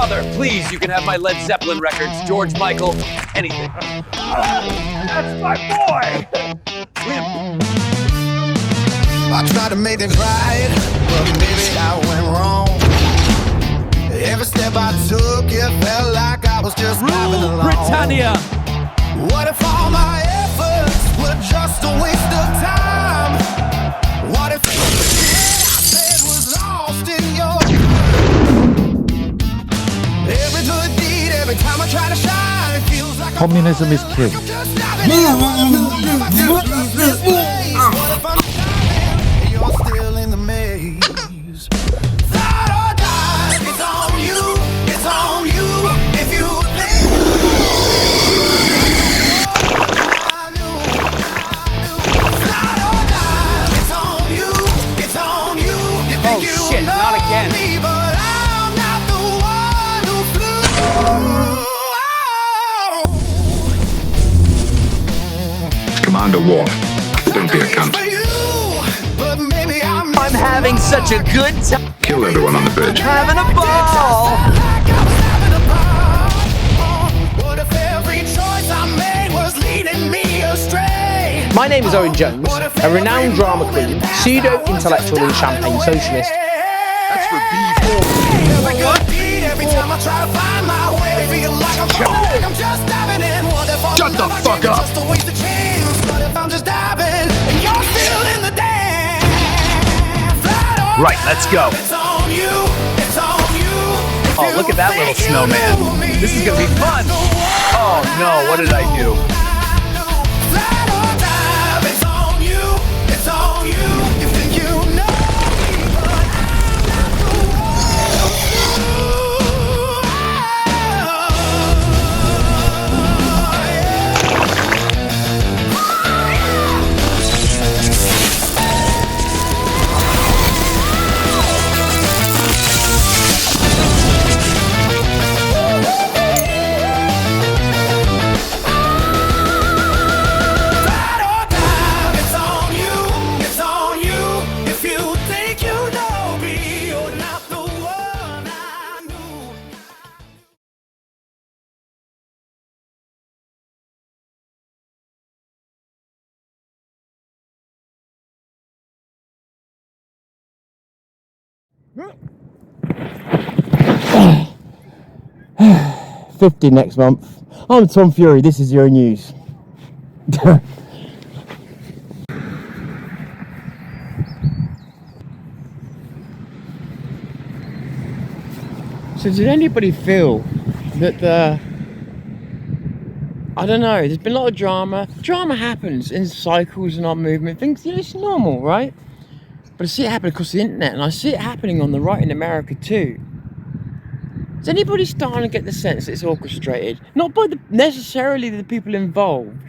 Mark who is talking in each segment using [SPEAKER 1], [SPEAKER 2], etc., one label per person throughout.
[SPEAKER 1] Father, please, you can have my Led Zeppelin records, George Michael, anything. That's my boy! Wimp.
[SPEAKER 2] I tried to make it right, but maybe I went wrong. Every step I took, it felt like I was just driving along.
[SPEAKER 1] Britannia!
[SPEAKER 2] What if all my efforts were just a waste of time? What if everything I said was lost in your... Every good deed, every time I try to shine, it feels like
[SPEAKER 3] Communism is king.
[SPEAKER 2] I'm just diving in. What if I'm diving and you're still in the maze? Fly or die, it's on you, it's on you. If you think fly or die, it's on you, it's on you. You think you
[SPEAKER 1] shit,
[SPEAKER 2] know
[SPEAKER 1] not again.
[SPEAKER 2] me, but I'm not the one who flew.
[SPEAKER 4] Commander War. Don't be a cunt.
[SPEAKER 2] For you, but maybe I'm
[SPEAKER 1] having such a good time.
[SPEAKER 4] Kill everyone on the bridge.
[SPEAKER 1] Having a ball!
[SPEAKER 2] like I was having a ball. What if every choice I made was leading me astray?
[SPEAKER 5] My name is Owen Jones, a renowned drama queen, pseudo-intellectual and champagne socialist.
[SPEAKER 1] That's for B4.
[SPEAKER 2] Every good deed, every time I try to find my way, feel like I'm just diving in. What if all
[SPEAKER 4] Shut the
[SPEAKER 2] I
[SPEAKER 4] fuck
[SPEAKER 2] did was
[SPEAKER 4] up.
[SPEAKER 2] just a waste of chance? What if I'm just diving and you're still in the dance? Fly or
[SPEAKER 1] Right, let's go.
[SPEAKER 2] it's on you, it's on you. If
[SPEAKER 1] Oh,
[SPEAKER 2] you
[SPEAKER 1] look at that
[SPEAKER 2] think
[SPEAKER 1] little
[SPEAKER 2] you
[SPEAKER 1] snowman.
[SPEAKER 2] know me,
[SPEAKER 1] This is gonna be fun. Oh no, what did I do?
[SPEAKER 2] Fly or dive, it's on you, it's on you. You think you know me, but I'm not the Fly or dive, it's on you, it's on you. If you think you know me, you're not the one I knew.
[SPEAKER 5] #50 next month. I'm Tom Fury, this is your news. So did anybody feel that I don't know, there's been a lot of drama. Drama happens in cycles in our movement. Things, it's normal, right? But I see it happen across the internet, and I see it happening on the right in America too. Is anybody starting to get the sense that it's orchestrated? Not by necessarily the people involved,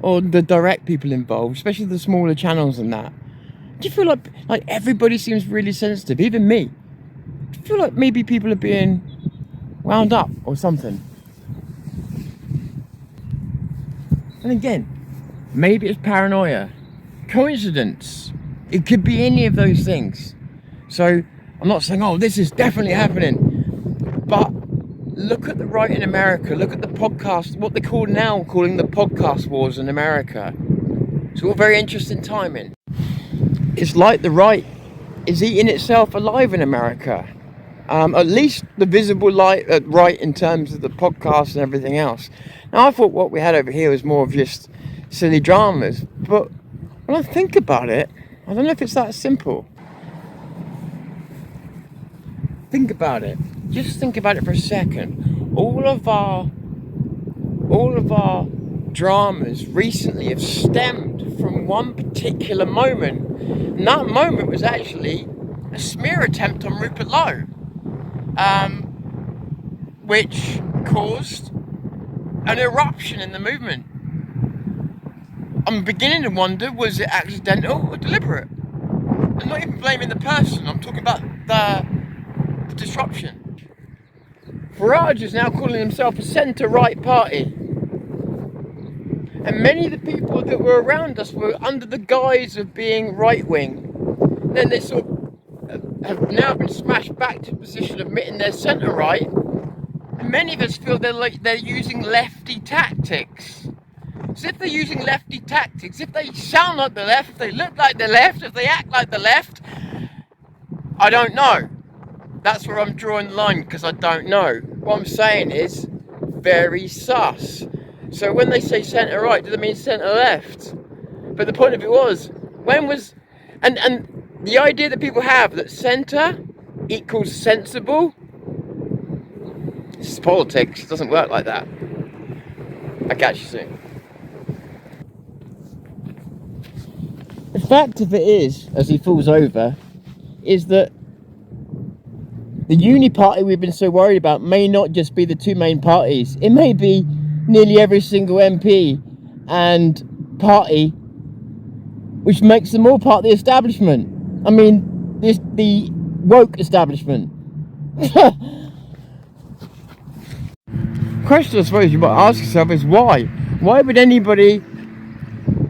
[SPEAKER 5] or the direct people involved, especially the smaller channels and that. Do you feel like everybody seems really sensitive, even me? Do you feel like maybe people are being wound up or something? And again, maybe it's paranoia, coincidence. It could be any of those things. So I'm not saying, oh, this is definitely happening. But look at the right in America. Look at the podcast, what they call now calling the podcast wars in America. It's all very interesting timing. It's like the right is eating itself alive in America. At least the visible right in terms of the podcast and everything else. Now I thought what we had over here was more of just silly dramas. But when I think about it, I don't know if it's that simple. Think about it. Just think about it for a second. All of our dramas recently have stemmed from one particular moment. And that moment was actually a smear attempt on Rupert Lowe, which caused an eruption in the movement. I'm beginning to wonder, was it accidental or deliberate? I'm not even blaming the person, I'm talking about the disruption. Farage is now calling himself a centre-right party. And many of the people that were around us were under the guise of being right-wing. Then they sort of have now been smashed back to a position of admitting they're centre-right. And many of us feel they're using lefty tactics. So if they're using lefty tactics, if they sound like the left, if they look like the left, if they act like the left, I don't know. That's where I'm drawing the line, because I don't know. What I'm saying is very sus. So when they say centre right, does it mean centre left? But the point of it was, when was, and the idea that people have that centre equals sensible, this is politics. It doesn't work like that. I'll catch you soon. The fact of it is, as he falls over, is that the uni party we've been so worried about may not just be the two main parties. It may be nearly every single MP and party, which makes them all part of the establishment. I mean, the woke establishment. Question I suppose you might ask yourself is why? Why would anybody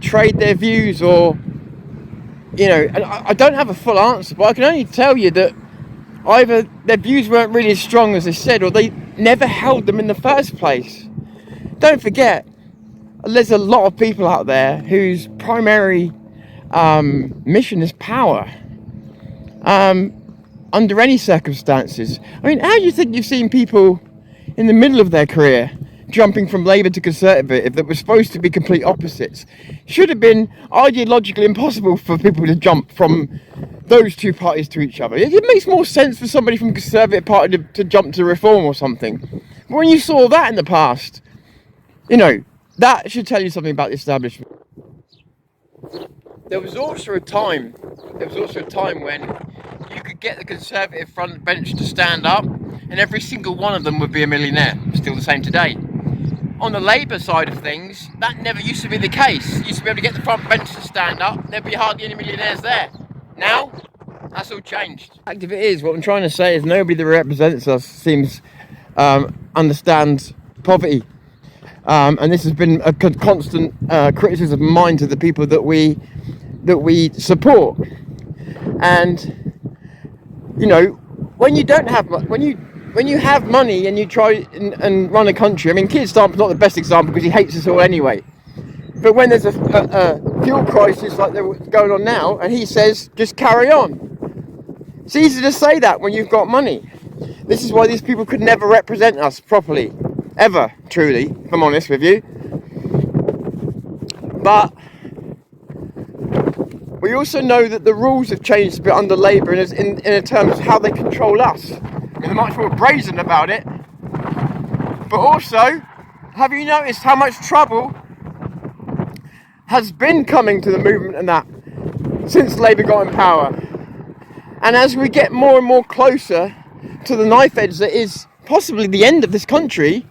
[SPEAKER 5] trade their views, or, you know, and I don't have a full answer, but I can only tell you that either their views weren't really as strong as they said, or they never held them in the first place. Don't forget, there's a lot of people out there whose primary mission is power, under any circumstances. I mean, how do you think you've seen people in the middle of their career jumping from Labour to Conservative that were supposed to be complete opposites? Should have been ideologically impossible for people to jump from those two parties to each other. It makes more sense for somebody from Conservative Party to jump to Reform or something. But when you saw that in the past, you know, that should tell you something about the establishment. There was also a time when you could get the Conservative front bench to stand up and every single one of them would be a millionaire. Still the same today. On the Labour side of things, that never used to be the case. You used to be able to get the front bench to stand up, there'd be hardly any millionaires there. Now, that's all changed. The fact of it is, what I'm trying to say is nobody that represents us seems understands poverty. And this has been a constant criticism of mine to the people that we support. And, you know, when you don't have when you have money and you try and run a country, I mean, Keir Starmer's not the best example because he hates us all anyway. But when there's a fuel crisis like that's going on now, and he says, just carry on. It's easy to say that when you've got money. This is why these people could never represent us properly. Ever, truly, if I'm honest with you. But we also know that the rules have changed a bit under Labour in terms of how they control us. I mean, they're much more brazen about it. But also, have you noticed how much trouble has been coming to the movement and that since Labour got in power? And as we get more and more closer to the knife edge that is possibly the end of this country,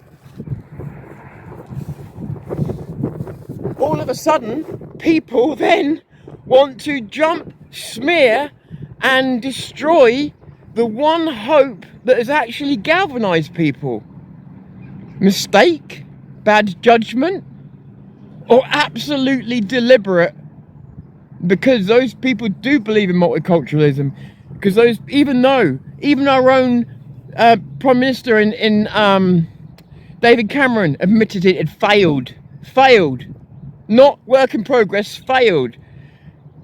[SPEAKER 5] all of a sudden people then want to jump, smear and destroy the one hope that has actually galvanised people. Mistake, bad judgment, or absolutely deliberate, because those people do believe in multiculturalism, because even our own Prime Minister in David Cameron admitted it had failed, not work in progress, failed.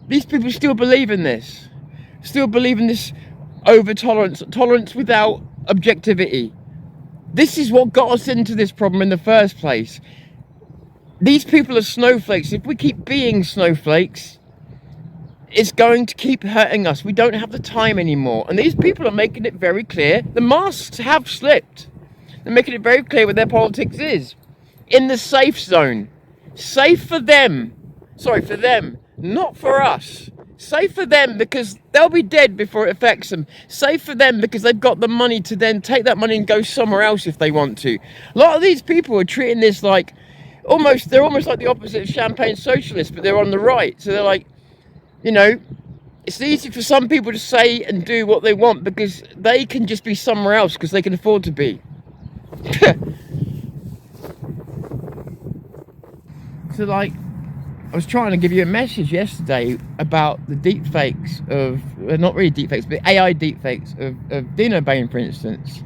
[SPEAKER 5] These people still believe in this, tolerance without objectivity. This is what got us into this problem in the first place. These people are snowflakes. If we keep being snowflakes, it's going to keep hurting us. We don't have the time anymore. And these people are making it very clear. The masks have slipped. They're making it very clear what their politics is. In the safe zone. Safe for them. Sorry, for them. Not for us. Safe for them because they'll be dead before it affects them. Safe for them because they've got the money to then take that money and go somewhere else if they want to. A lot of these people are treating this like they're almost like the opposite of champagne socialists, but they're on the right. So they're like, you know, it's easy for some people to say and do what they want because they can just be somewhere else because they can afford to be. So like, I was trying to give you a message yesterday about the deep fakes of, not really deep fakes, but AI deep fakes of Dino Bain, for instance.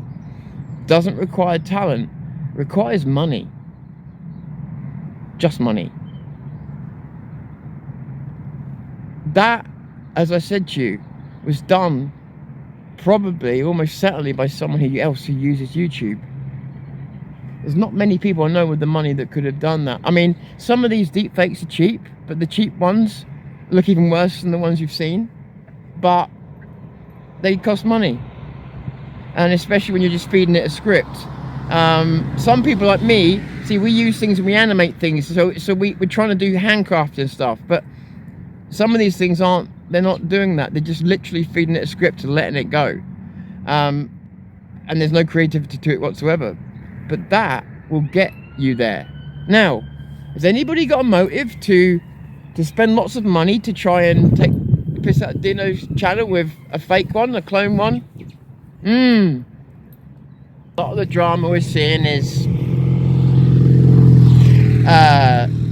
[SPEAKER 5] doesn't require talent, requires money. Just money. That, as I said to you, was done probably, almost certainly, by someone else who uses YouTube. There's not many people I know with the money that could have done that. I mean, some of these deep fakes are cheap, but the cheap ones look even worse than the ones you've seen. But they cost money. And especially when you're just feeding it a script. Some people like me, see, we use things and we animate things, so we're trying to do handcrafting and stuff, but some of these things they're not doing that. They're just literally feeding it a script and letting it go. And there's no creativity to it whatsoever. But that will get you there. Now, has anybody got a motive to spend lots of money to try and take the piss out of Dino's channel with a fake one, a clone one? A lot of the drama we're seeing is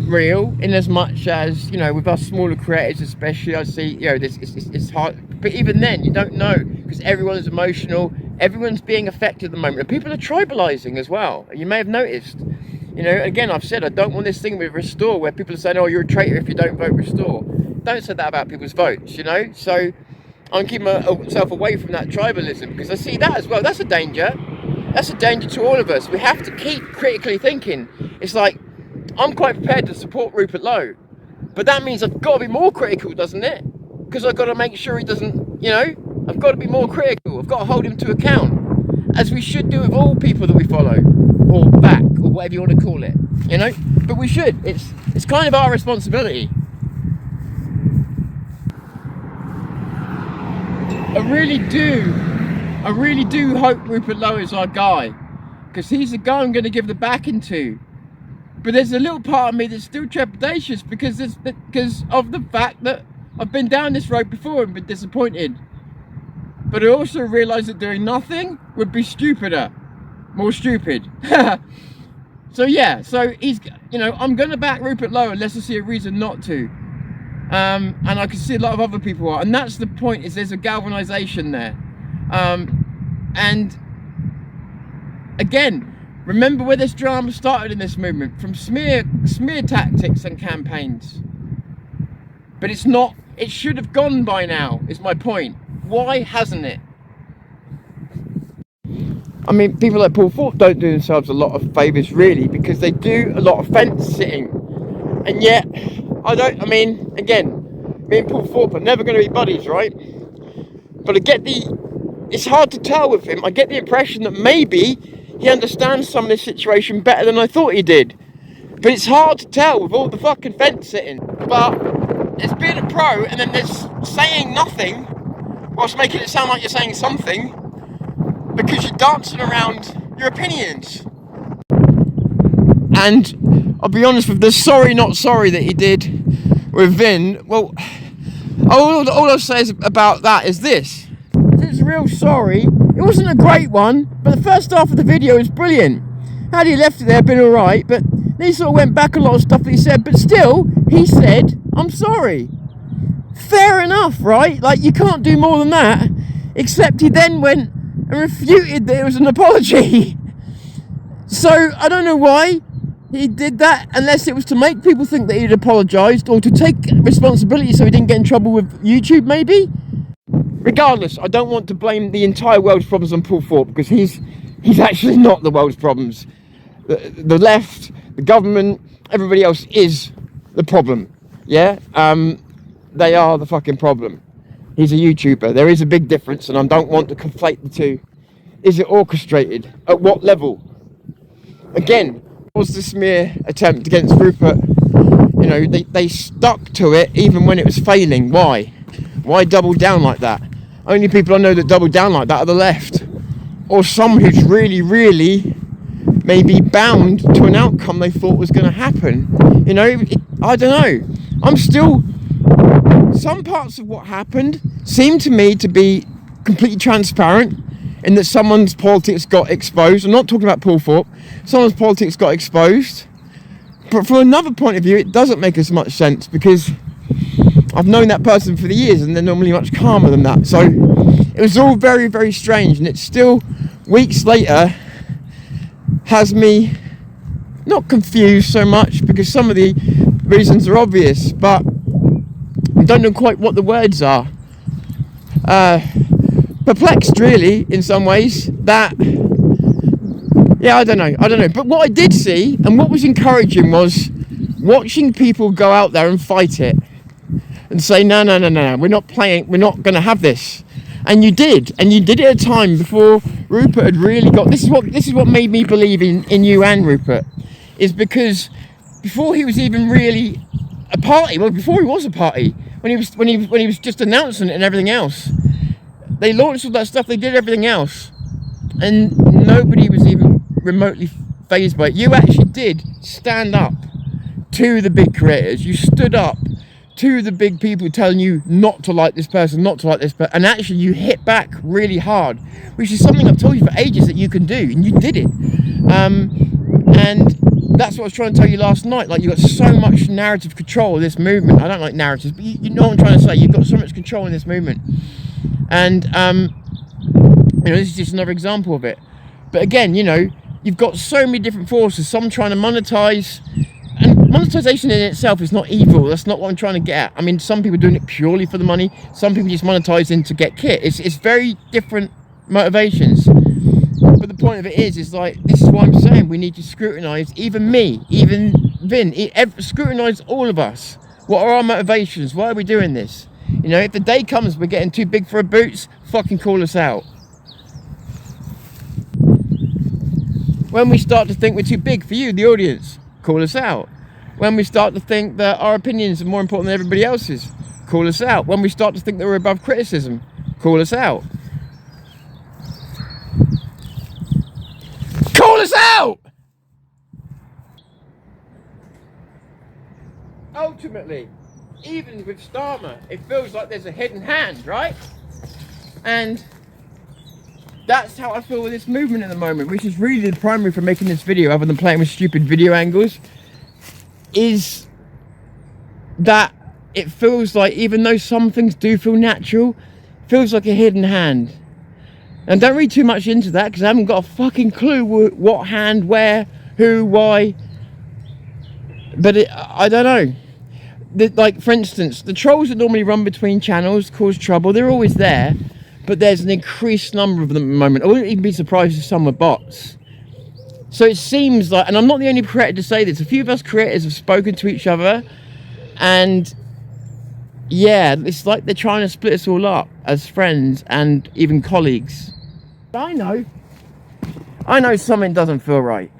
[SPEAKER 5] real, in as much as, you know, with us smaller creators especially, I see, you know, it's hard, but even then you don't know, because everyone is emotional, everyone's being affected at the moment, and people are tribalizing as well. You may have noticed, you know, again, I've said I don't want this thing with Restore where people are saying, oh, you're a traitor if you don't vote Restore. Don't say that about people's votes, you know. So I'm keeping myself away from that tribalism, because I see that as well. That's a danger. That's a danger to all of us. We have to keep critically thinking. It's like, I'm quite prepared to support Rupert Lowe, but that means I've got to be more critical, doesn't it? Because I've got to make sure he doesn't, you know, I've got to be more critical. I've got to hold him to account, as we should do with all people that we follow, or back, or whatever you want to call it, you know. But we should. It's kind of our responsibility. I really do hope Rupert Lowe is our guy, because he's the guy I'm going to give the backing to. But there's a little part of me that's still trepidatious because of the fact that I've been down this road before and been disappointed. But I also realise that doing nothing would be stupider, more stupid. So yeah, so he's, you know, I'm going to back Rupert Lowe unless I see a reason not to. And I can see a lot of other people are, and that's the point, is there's a galvanisation there. And again, remember where this drama started in this movement, from smear tactics and campaigns. But it's not, it should have gone by now, is my point. Why hasn't it? I mean, people like Paul Thorpe don't do themselves a lot of favours really, because they do a lot of fence sitting. And yet, again, me and Paul Thorpe are never going to be buddies, right? But it's hard to tell with him. I get the impression that maybe he understands some of this situation better than I thought he did. But it's hard to tell with all the fucking fence sitting. But there's being a pro, and then there's saying nothing whilst making it sound like you're saying something, because you're dancing around your opinions. And I'll be honest, with the sorry not sorry that he did with Vin, well, all I'll say about that is this. It's real sorry. It wasn't a great one, but the first half of the video is brilliant. Had he left it there, been alright, but then he sort of went back a lot of stuff that he said, but still, he said, I'm sorry. Fair enough, right? Like, you can't do more than that, except he then went and refuted that it was an apology. So, I don't know why he did that, unless it was to make people think that he'd apologised, or to take responsibility so he didn't get in trouble with YouTube, maybe? Regardless, I don't want to blame the entire world's problems on Paul Thorpe, because he's actually not the world's problems. The left, the government, everybody else is the problem. Yeah? They are the fucking problem. He's a YouTuber. There is a big difference, and I don't want to conflate the two. Is it orchestrated? At what level? Again, was the smear attempt against Rupert? You know, they stuck to it even when it was failing. Why? Why double down like that? Only people I know that double down like that are the left, or someone who's really, really maybe bound to an outcome they thought was going to happen. You know, I don't know. Some parts of what happened seem to me to be completely transparent, in that someone's politics got exposed. I'm not talking about Paul Thorpe. Someone's politics got exposed. But from another point of view, it doesn't make as much sense, because I've known that person for the years, and they're normally much calmer than that. So it was all very, very strange, and it's still weeks later, has me not confused so much, because some of the reasons are obvious, but I don't know quite what the words are. Perplexed, really, in some ways. That, yeah, I don't know. But what I did see, and what was encouraging, was watching people go out there and fight it and say, no, we're not playing, we're not going to have this. And you did it at a time before Rupert had really got, this is what made me believe in you and Rupert, is because before he was even really a party, well, before he was a party, when he was just announcing it and everything else, they launched all that stuff, they did everything else, and nobody was even remotely fazed by it. You actually did stand up to the big creators. You stood up to the big people telling you not to like this person, not to like this person, and actually you hit back really hard, which is something I've told you for ages that you can do, and you did it. And that's what I was trying to tell you last night. Like, you got so much narrative control of this movement. I don't like narratives, but you know what I'm trying to say. You've got so much control in this movement, and this is just another example of it. But again, you've got so many different forces. Some trying to monetize. And monetization in itself is not evil. That's not what I'm trying to get at. I mean, some people are doing it purely for the money. Some people just monetizing to get kit. It's very different motivations. But the point of it is like, this is what I'm saying. We need to scrutinize, even me, even Vin, scrutinize all of us. What are our motivations? Why are we doing this? If the day comes we're getting too big for our boots, fucking call us out. When we start to think we're too big for you, the audience, call us out. When we start to think that our opinions are more important than everybody else's, call us out. When we start to think that we're above criticism, call us out. Call us out! Ultimately, even with Starmer, it feels like there's a hidden hand, right? And that's how I feel with this movement at the moment, which is really the primary for making this video, other than playing with stupid video angles, is that it feels like, even though some things do feel natural, it feels like a hidden hand. And don't read too much into that, because I haven't got a fucking clue what hand, where, who, why. But I don't know. Like, for instance, the trolls that normally run between channels cause trouble. They're always there. But there's an increased number of them at the moment. I wouldn't even be surprised if some were bots. So it seems like, and I'm not the only creator to say this, a few of us creators have spoken to each other, and yeah, it's like they're trying to split us all up as friends and even colleagues. I know something doesn't feel right.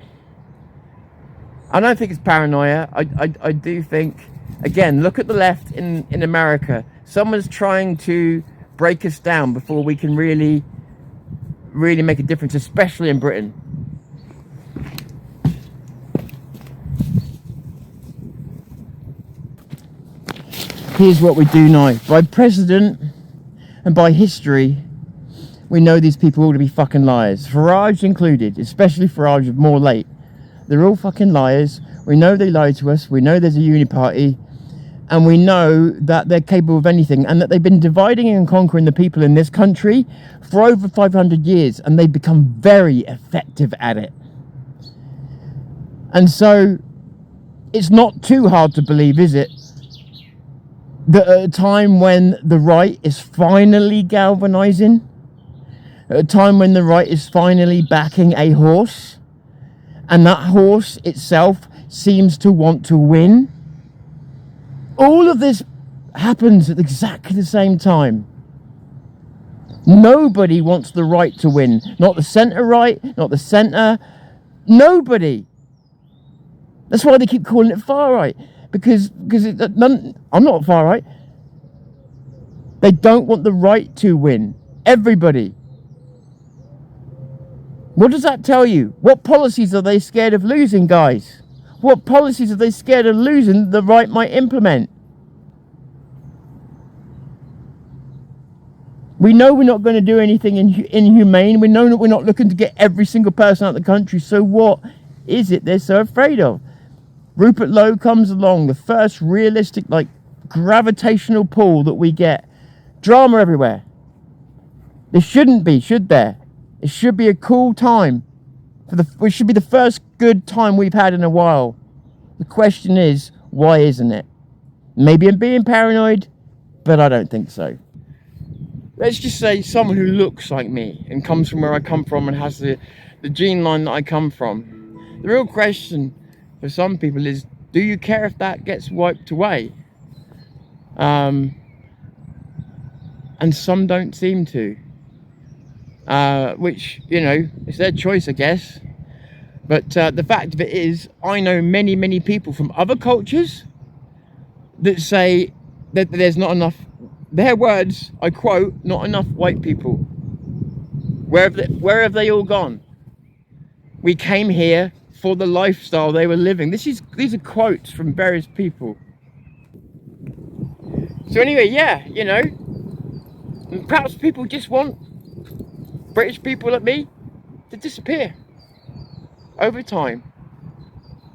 [SPEAKER 5] I don't think it's paranoia. I do think, again, look at the left in America. Someone's trying to break us down before we can really make a difference, especially in Britain. Here's what we do know. By precedent and by history, we know these people all to be fucking liars. Farage included, especially Farage of more late. They're all fucking liars. We know they lied to us. We know there's a uniparty. And we know that they're capable of anything, and that they've been dividing and conquering the people in this country for over 500 years, and they've become very effective at it. And so it's not too hard to believe, is it, that at a time when the right is finally galvanizing, at a time when the right is finally backing a horse, and that horse itself seems to want to win, all of this happens at exactly the same time. Nobody wants the right to win. Not the centre right, not the centre. Nobody. That's why they keep calling it far right. Because I'm not far right. They don't want the right to win. Everybody. What does that tell you? What policies are they scared of losing, guys? What policies are they scared of losing the right might implement? We know we're not going to do anything inhumane. We know that we're not looking to get every single person out of the country. So what is it they're so afraid of? Rupert Lowe comes along, the first realistic, like, gravitational pull that we get. Drama everywhere. There shouldn't be, should there? It should be a cool time. which should be the first good time we've had in a while. The question is, why isn't it? Maybe I'm being paranoid, but I don't think so. Let's just say someone who looks like me and comes from where I come from and has the gene line that I come from. The real question for some people is, do you care if that gets wiped away? And some don't seem to. Which, you know, it's their choice, I guess. But the fact of it is, I know many, many people from other cultures that say that there's not enough, their words, I quote, not enough white people. Where have they all gone? We came here for the lifestyle they were living. These are quotes from various people. So anyway, yeah, you know, perhaps people just want British people like me to disappear over time,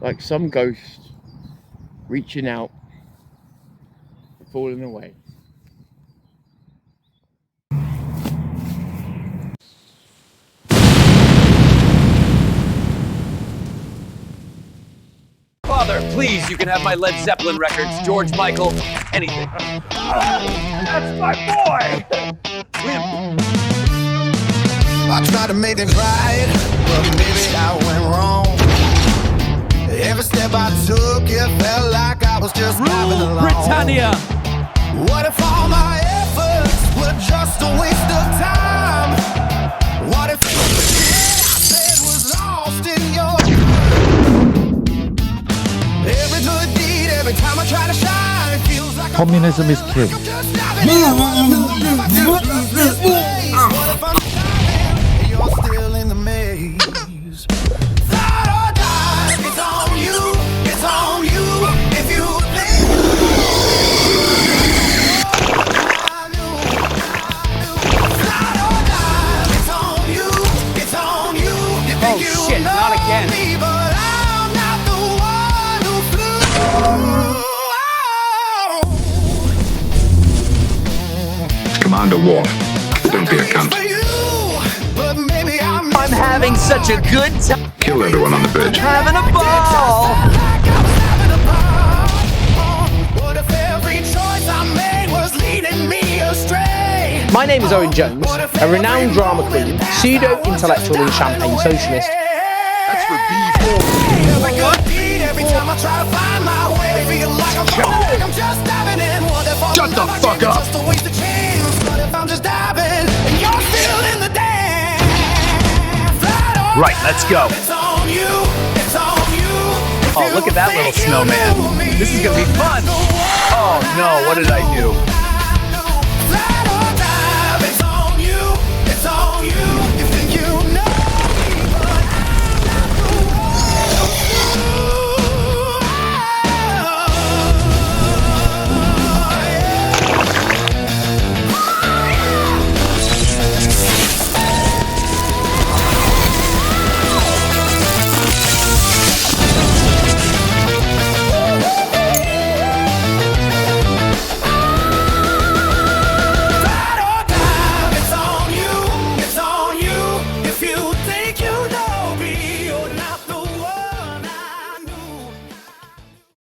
[SPEAKER 5] like some ghost reaching out, falling away.
[SPEAKER 1] Father, please, you can have my Led Zeppelin records, George Michael, anything. That's my boy!
[SPEAKER 2] I tried to make it right, but maybe I went wrong. Every step I took, it felt like I was just driving along.
[SPEAKER 1] Britannia!
[SPEAKER 2] What if all my efforts were just a waste of time? What if everything I said was lost in your... Every good deed, every time I try to shine, it feels like
[SPEAKER 3] Communism is king.
[SPEAKER 2] What if I'm and you're still in the maze? Ride or die, it's on you, it's on you. If you think ride or die, it's on you, it's on you. You think you
[SPEAKER 1] shit, not again.
[SPEAKER 2] love me, but I'm not the one who flew.
[SPEAKER 4] Commander War. Don't be a cunt.
[SPEAKER 2] For you, but maybe I'm
[SPEAKER 1] having such a good time.
[SPEAKER 4] Kill everyone on the bridge.
[SPEAKER 1] Having a ball!
[SPEAKER 2] like I was having a ball. What if every choice I made was leading me astray?
[SPEAKER 6] My name is Owen Jones, a renowned drama queen, pseudo-intellectual and champagne socialist.
[SPEAKER 1] That's for B4.
[SPEAKER 2] Every good deed, every time I try to find my way, feel like I'm falling, I'm just diving in. What if all
[SPEAKER 4] Shut the
[SPEAKER 2] time I
[SPEAKER 4] fuck
[SPEAKER 2] give is
[SPEAKER 4] up.
[SPEAKER 2] just a waste of chance? What if I'm just diving and you're still in the dance?
[SPEAKER 1] Right, let's go.
[SPEAKER 2] It's on you, it's on you.
[SPEAKER 1] Oh, look at that little snowman. This is gonna be fun. Oh no, what did I do?